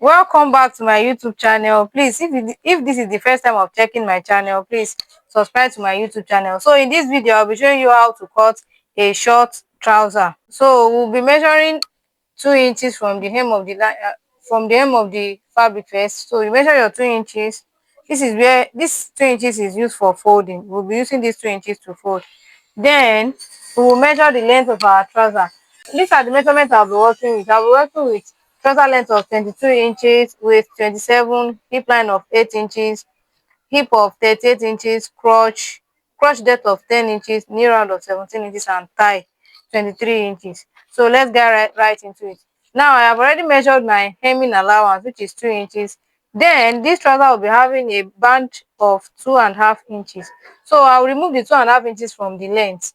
Welcome back to my YouTube channel. Please, if this is the first time of checking my channel, please subscribe to my YouTube channel. So in this video, I'll be showing you how to cut a short trouser. So we'll be measuring 2 inches from the hem of the fabric first. So you measure your 2 inches. This is where this 2 inches is used for folding. We'll be using these 2 inches to fold. Then we will measure the length of our trouser. These are the measurements I'll be working with. I'll be working with trouser length of 22 inches, waist 27, hip line of 8 inches, hip of 38 inches, crotch depth of 10 inches, knee round of 17 inches, and thigh 23 inches. So let's get right into it. Now I have already measured my hemming allowance, which is 2 inches. Then this trouser will be having a band of 2.5 inches. So I'll remove the 2.5 inches from the length.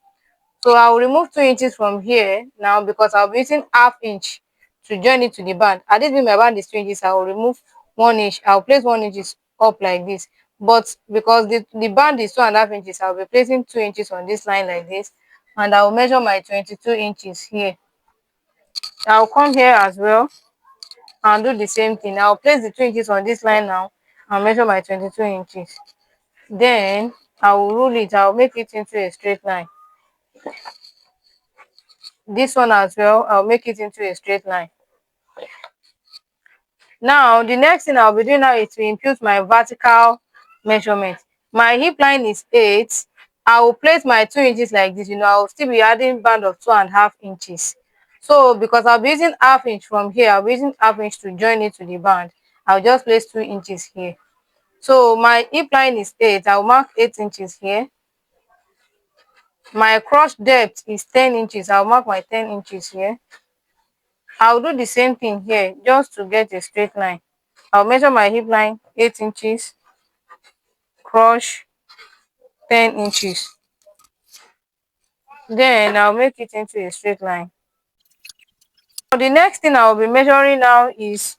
So I'll remove 2 inches from here now because I'll be using half inch to join it to the band. At this point, my band is 2 inches, I will remove 1 inch. I'll place 1 inch up like this. But because the band is 2.5 inches, I'll be placing 2 inches on this line like this. And I'll measure my 22 inches here. I'll come here as well and do the same thing. I'll place the 2 inches on this line now and measure my 22 inches. Then I will rule it. I'll make it into a straight line. This one as well, I'll make it into a straight line. Now the next thing I'll be doing now is to impute my vertical measurement. My hip line is 8. I will place my 2 inches like this. I'll still be adding band of 2.5 inches. So because I'll be using half inch from here, I'll be using half inch to join it to the band. I'll just place 2 inches here. So my hip line is 8. I'll mark 8 inches here. My crotch depth is 10 inches. I'll mark my 10 inches here. I'll do the same thing here just to get a straight line. I'll measure my hip line 8 inches, crotch 10 inches. Then I'll make it into a straight line. So the next thing I'll be measuring now is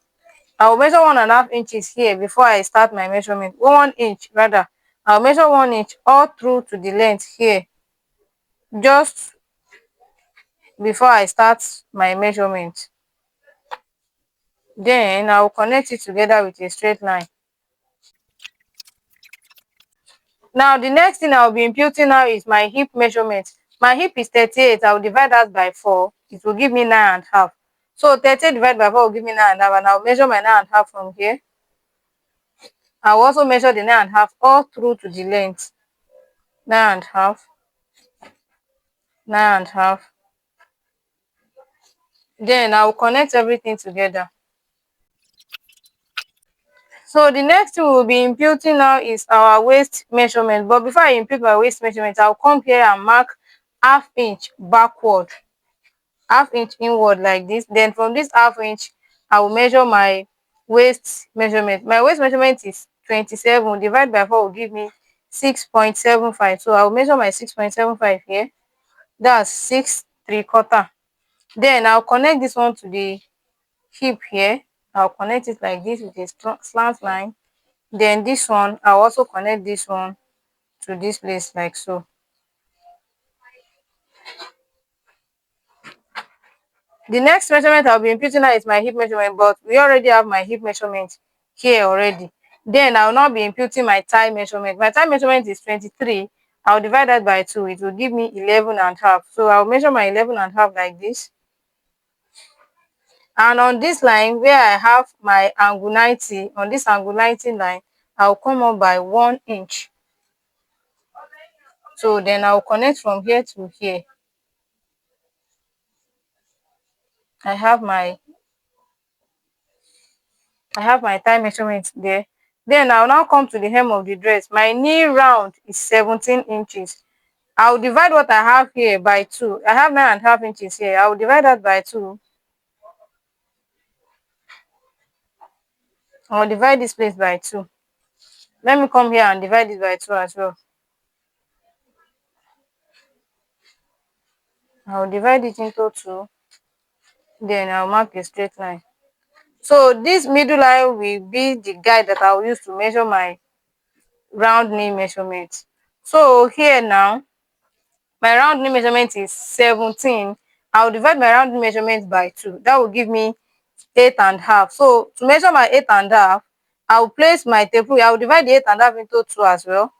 I'll measure 1.5 inches here before I start my measurement. 1 inch rather. I'll measure 1 inch all through to the length here just before I start my measurement. Then I'll connect it together with a straight line. Now the next thing I'll be imputing now is my hip measurement. My hip is 38. I'll divide that by 4. It will give me 9.5. So 38 divided by 4 will give me 9.5, and I'll measure my 9.5 from here. I'll also measure the 9.5 all through to the length. 9.5, 9.5. Then I'll connect everything together. So the next thing we'll be imputing now is our waist measurement. But before I impute my waist measurement, I'll come here and mark half inch backward, half inch inward like this. Then from this half inch, I will measure my waist measurement. My waist measurement is 27. Divided by 4 will give me 6.75. So I will measure my 6.75 here. That's 6.75. Then I'll connect this one to the hip here. I'll connect it like this with a slant line. Then this one, I'll also connect this one to this place like so. The next measurement I'll be imputing now is my hip measurement, but we already have my hip measurement here already. Then I'll now be imputing my thigh measurement. My thigh measurement is 23. I'll divide that by 2. It will give me 11.5. So I'll measure my 11.5 like this. And on this line where I have my angle 90, on this angle 90 line, I'll come up by 1 inch. So then I'll connect from here to here. I have my thigh measurement there. Then I'll now come to the hem of the dress. My knee round is 17 inches. I'll divide what I have here by 2. I have 9.5 inches here. I'll divide that by 2. I'll divide this place by 2. Let me come here and divide this by 2 as well. I'll divide it into 2. Then I'll mark a straight line. So this middle line will be the guide that I'll use to measure my round knee measurement. So here now, my round knee measurement is 17. I'll divide my round knee measurement by 2. That will give me 8.5. So to measure my 8.5, I will place my tape rule. I will divide the 8.5 into 2 as well.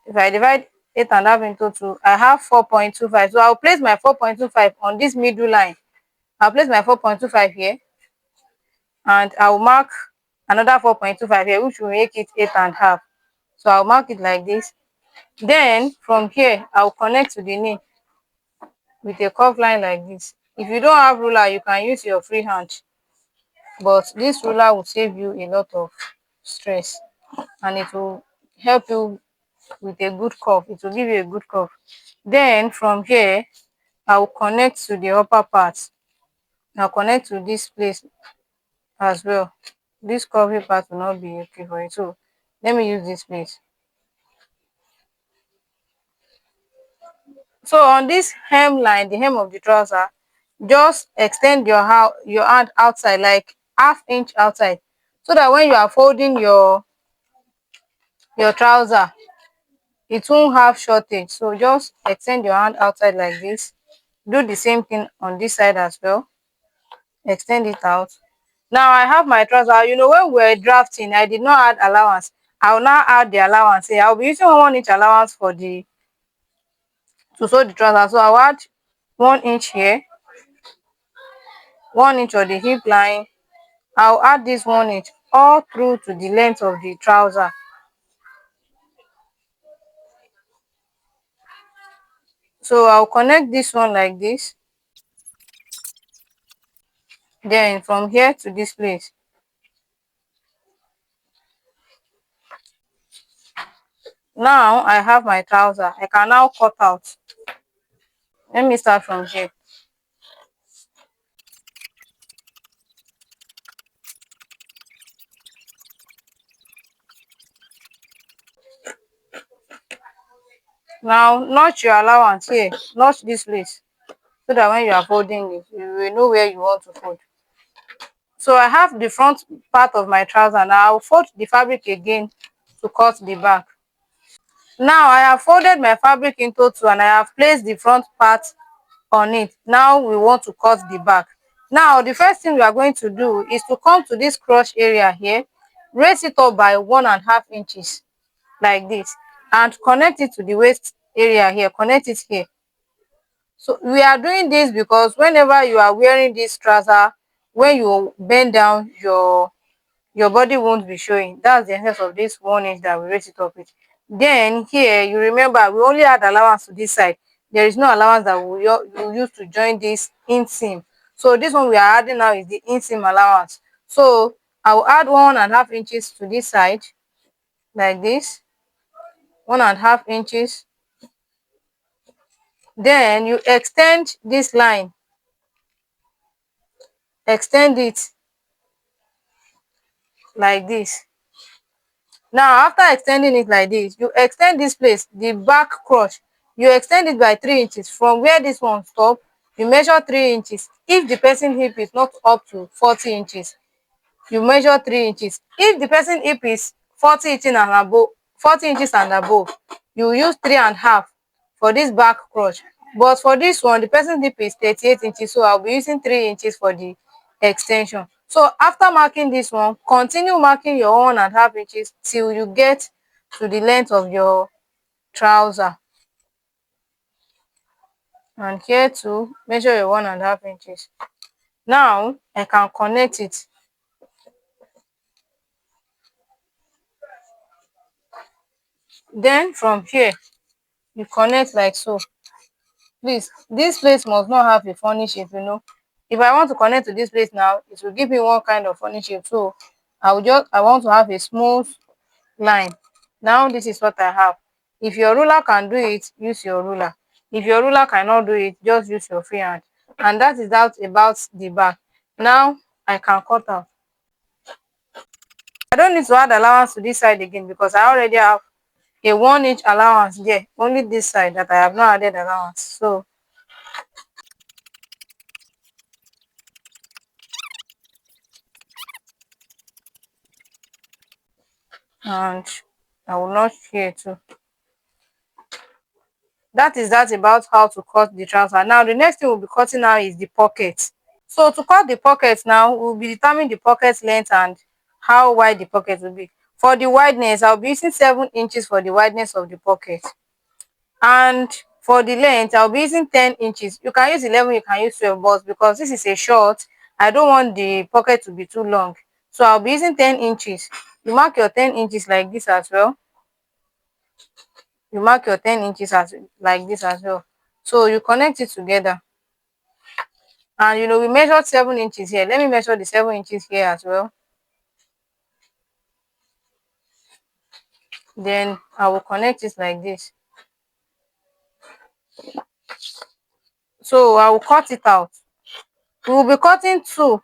If I divide 8.5 into 2, I have 4.25. So I'll place my 4.25 on this middle line. I'll place my 4.25 here, and I'll mark another 4.25 here, which will make it 8.5. So I'll mark it like this. Then from here, I'll connect to the knee with a curved line like this. If you don't have ruler, you can use your free hand, but this ruler will save you a lot of stress, and it will help you with a good curve. It will give you a good curve. Then from here, I will connect to the upper part. I'll connect to this place as well. This curvy part will not be okay for it. So let me use this place. So on this hem line, the hem of the trouser, just extend your hand outside, like half-inch outside, so that when you are folding your trouser, it won't have shortage. So just extend your hand outside like this. Do the same thing on this side as well. Extend it out. Now I have my trouser. You know, when we were drafting, I did not add allowance. I will now add the allowance here. I'll be using 1 inch allowance for the to sew the trouser. So I'll add 1 inch here, 1 inch on the hip line. I'll add this 1 inch all through to the length of the trouser. So I'll connect this one like this. Then from here to this place. Now I have my trouser. I can now cut out. Let me start from here. Now notch your allowance here. Notch this place, so that when you are folding it, you will know where you want to fold. So I have the front part of my trouser. Now I'll fold the fabric again to cut the back. Now I have folded my fabric into two, and I have placed the front part on it. Now we want to cut the back. Now the first thing we are going to do is to come to this crotch area here, raise it up by 1.5 inches like this, and connect it to the waist area here. Connect it here. So we are doing this because whenever you are wearing this trouser, when you bend down, your body won't be showing. That's the essence of this 1 inch that we raise it up with. Then here, you remember we only add allowance to this side. There is no allowance that we use to join this inseam. So this one we are adding now is the inseam allowance. So I will add 1.5 inches to this side like this, 1.5 inches. Then you extend this line, extend it like this. Now after extending it like this, you extend this place, the back crotch, you extend it by 3 inches from where this one stop. You measure 3 inches. If the person hip is not up to 40 inches, you measure 3 inches. If the person hip is 40 inches and above, you use 3.5 for this back crotch. But for this one, the person's hip is 38 inches, so I'll be using 3 inches for the extension. So after marking this one, continue marking your 1.5 inches till you get to the length of your trouser. And here too, measure your 1.5 inches. Now I can connect it. Then from here, you connect like so. Please, this place must not have a funny shape, you know. If I want to connect to this place now, it will give me one kind of funny shape. So I want to have a smooth line. Now this is what I have. If your ruler can do it, use your ruler. If your ruler cannot do it, just use your free hand. And that is that about the back. Now I can cut out. I don't need to add allowance to this side again because I already have a 1 inch allowance there. Only this side that I have not added allowance. So and I will not here too. That is that about how to cut the trouser. Now the next thing we'll be cutting now is the pocket. So to cut the pocket now, we'll be determining the pocket length and how wide the pocket will be. For the wideness, I'll be using 7 inches for the wideness of the pocket. And for the length, I'll be using 10 inches. You can use 11, you can use 12, but because this is a short, I don't want the pocket to be too long. So I'll be using 10 inches. You mark your 10 inches like this as well. You mark your 10 inches as like this as well. So you connect it together. And we measured 7 inches here. Let me measure the 7 inches here as well. Then I will connect it like this. So I will cut it out. We will be cutting 2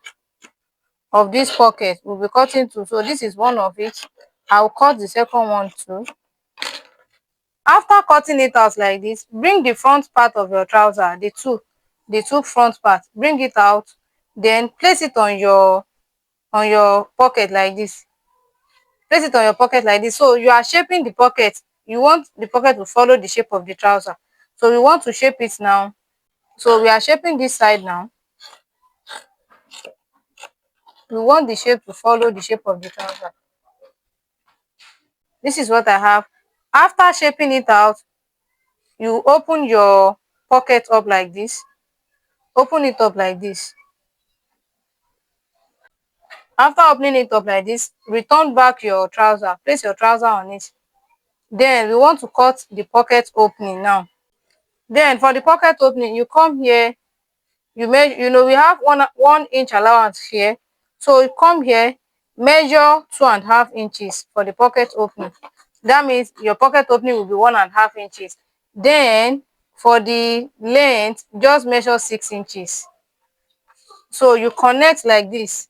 of this pocket. We'll be cutting 2. So this is one of it. I will cut the second one too. After cutting it out like this, bring the front part of your trouser, the two front part, bring it out, then place it on your pocket like this. Place it on your pocket like this. So you are shaping the pocket. You want the pocket to follow the shape of the trouser. So we want to shape it now. So we are shaping this side now. We want the shape to follow the shape of the trouser. This is what I have. After shaping it out, you open your pocket up like this. Open it up like this. After opening it up like this, return back your trouser. Place your trouser on it. Then we want to cut the pocket opening now. Then for the pocket opening, you come here. You measure, we have 1 inch allowance here. So you come here, measure 2.5 inches for the pocket opening. That means your pocket opening will be 1.5 inches. Then for the length, just measure 6 inches. So you connect like this.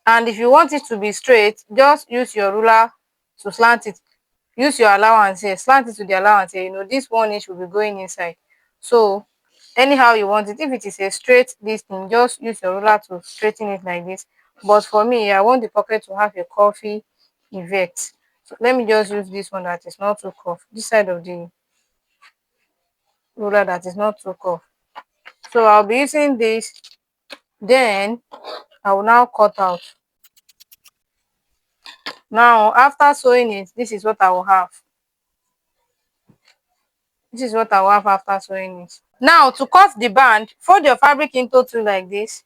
And if you want it to be straight, just use your ruler to slant it. Use your allowance here, slant it to the allowance here. This 1 inch will be going inside. So anyhow you want it. If it is a straight this thing, just use your ruler to straighten it like this. But for me, I want the pocket to have a curvy effect. So let me just use this one that is not too curved. This side of the ruler that is not too curved. So I'll be using this. Then I will now cut out. Now after sewing it, this is what I will have. This is what I will have after sewing it. Now to cut the band, fold your fabric into 2 like this.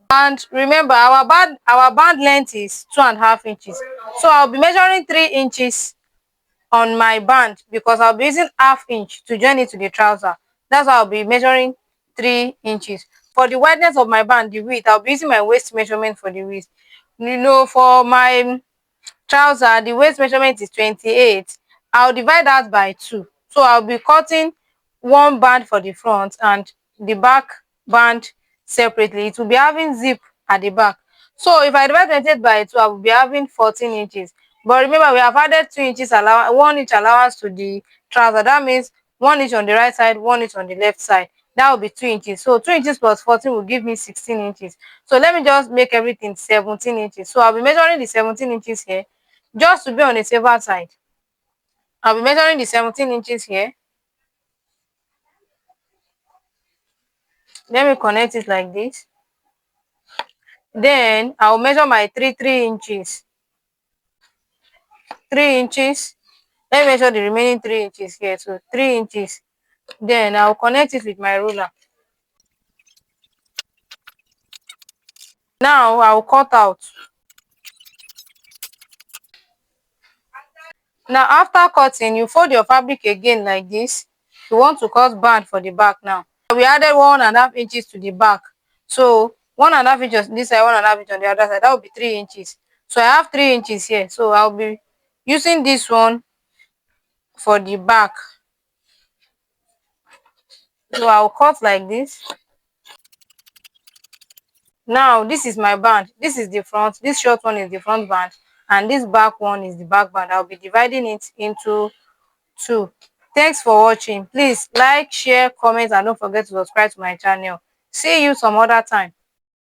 And remember, our band length is 2.5 inches. So I'll be measuring 3 inches on my band because I'll be using 1/2 inch to join it to the trouser. That's why I'll be measuring 3 inches. For the wideness of my band, the width, I'll be using my waist measurement for the width. For my trouser, the waist measurement is 28. I'll divide that by 2. So I'll be cutting 1 band for the front and the back band separately. It will be having zip at the back. So if I divide 28 by 2, I will be having 14 inches. But remember, we have added 2 inches allowance, 1 inch allowance to the trouser. That means 1 inch on the right side, 1 inch on the left side. That will be 2 inches. So 2 inches plus 14 will give me 16 inches. So let me just make everything 17 inches. So I'll be measuring the 17 inches here just to be on the safer side. I'll be measuring the 17 inches here. Let me connect it like this. Then I'll measure my 3 inches. 3 inches. Let me measure the remaining 3 inches here. So 3 inches. Then I'll connect it with my ruler. Now I'll cut out. Now after cutting, you fold your fabric again like this. You want to cut band for the back now. We added 1.5 inches to the back. So 1.5 inches on this side, 1.5 inches on the other side. That will be 3 inches. So I have 3 inches here. So I'll be using this one for the back. So I'll cut like this. Now this is my band. This is the front. This short one is the front band. And this back one is the back band. I'll be dividing it into 2. Thanks for watching. Please like, share, comment, and don't forget to subscribe to my channel. See you some other time.